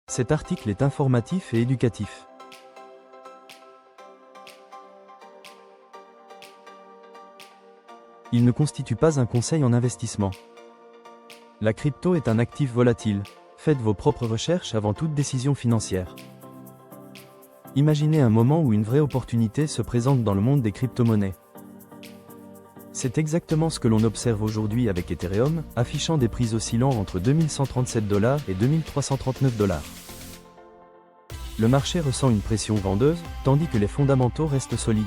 Cet article est informatif et éducatif. Il ne constitue pas un conseil en investissement. La crypto est un actif volatile. Faites vos propres recherches avant toute décision financière. Imaginez un moment où une vraie opportunité se présente dans le monde des crypto-monnaies. C'est exactement ce que l'on observe aujourd'hui avec Ethereum, affichant des prix oscillant entre 2137 $ et 2339 $. Le marché ressent une pression vendeuse, tandis que les fondamentaux restent solides.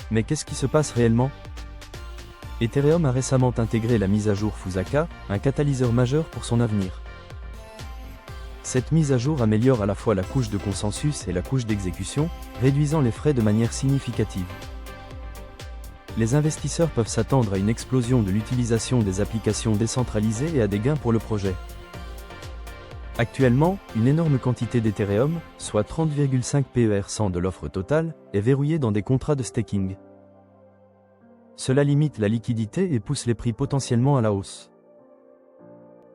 Mais qu'est-ce qui se passe réellement? Ethereum a récemment intégré la mise à jour Fusaka, un catalyseur majeur pour son avenir. Cette mise à jour améliore à la fois la couche de consensus et la couche d'exécution, réduisant les frais de manière significative. Les investisseurs peuvent s'attendre à une explosion de l'utilisation des applications décentralisées et à des gains pour le projet. Actuellement, une énorme quantité d'Ethereum, soit 30,5 PER100 de l'offre totale, est verrouillée dans des contrats de staking. Cela limite la liquidité et pousse les prix potentiellement à la hausse.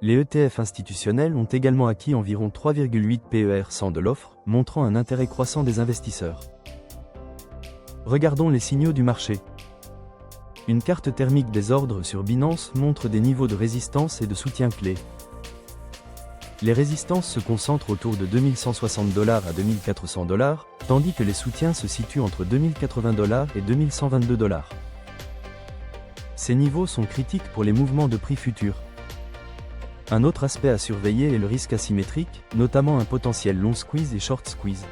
Les ETF institutionnels ont également acquis environ 3,8 PER100 de l'offre, montrant un intérêt croissant des investisseurs. Regardons les signaux du marché. Une carte thermique des ordres sur Binance montre des niveaux de résistance et de soutien clés. Les résistances se concentrent autour de 2160 $ à 2400 $, tandis que les soutiens se situent entre 2080 $ et 2122 $. Ces niveaux sont critiques pour les mouvements de prix futurs. Un autre aspect à surveiller est le risque asymétrique, notamment un potentiel long squeeze et short squeeze.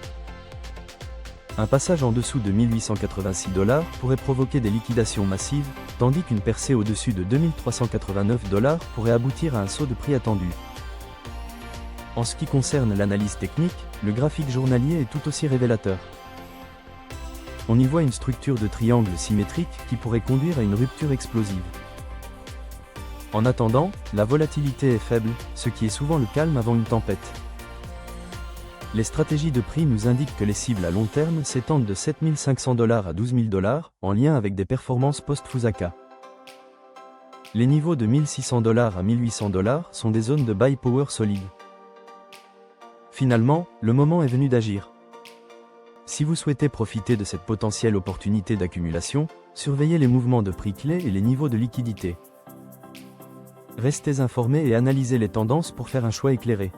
Un passage en dessous de 1886 $ pourrait provoquer des liquidations massives, tandis qu'une percée au-dessus de 2389 $ pourrait aboutir à un saut de prix attendu. En ce qui concerne l'analyse technique, le graphique journalier est tout aussi révélateur. On y voit une structure de triangle symétrique qui pourrait conduire à une rupture explosive. En attendant, la volatilité est faible, ce qui est souvent le calme avant une tempête. Les stratégies de prix nous indiquent que les cibles à long terme s'étendent de 7 500 $ à 12 000 $, en lien avec des performances post-Fusaka. Les niveaux de 1600 $ à 1800 $ sont des zones de buy power solides. Finalement, le moment est venu d'agir. Si vous souhaitez profiter de cette potentielle opportunité d'accumulation, surveillez les mouvements de prix clés et les niveaux de liquidité. Restez informés et analysez les tendances pour faire un choix éclairé.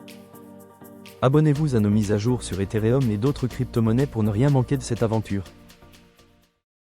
Abonnez-vous à nos mises à jour sur Ethereum et d'autres crypto-monnaies pour ne rien manquer de cette aventure.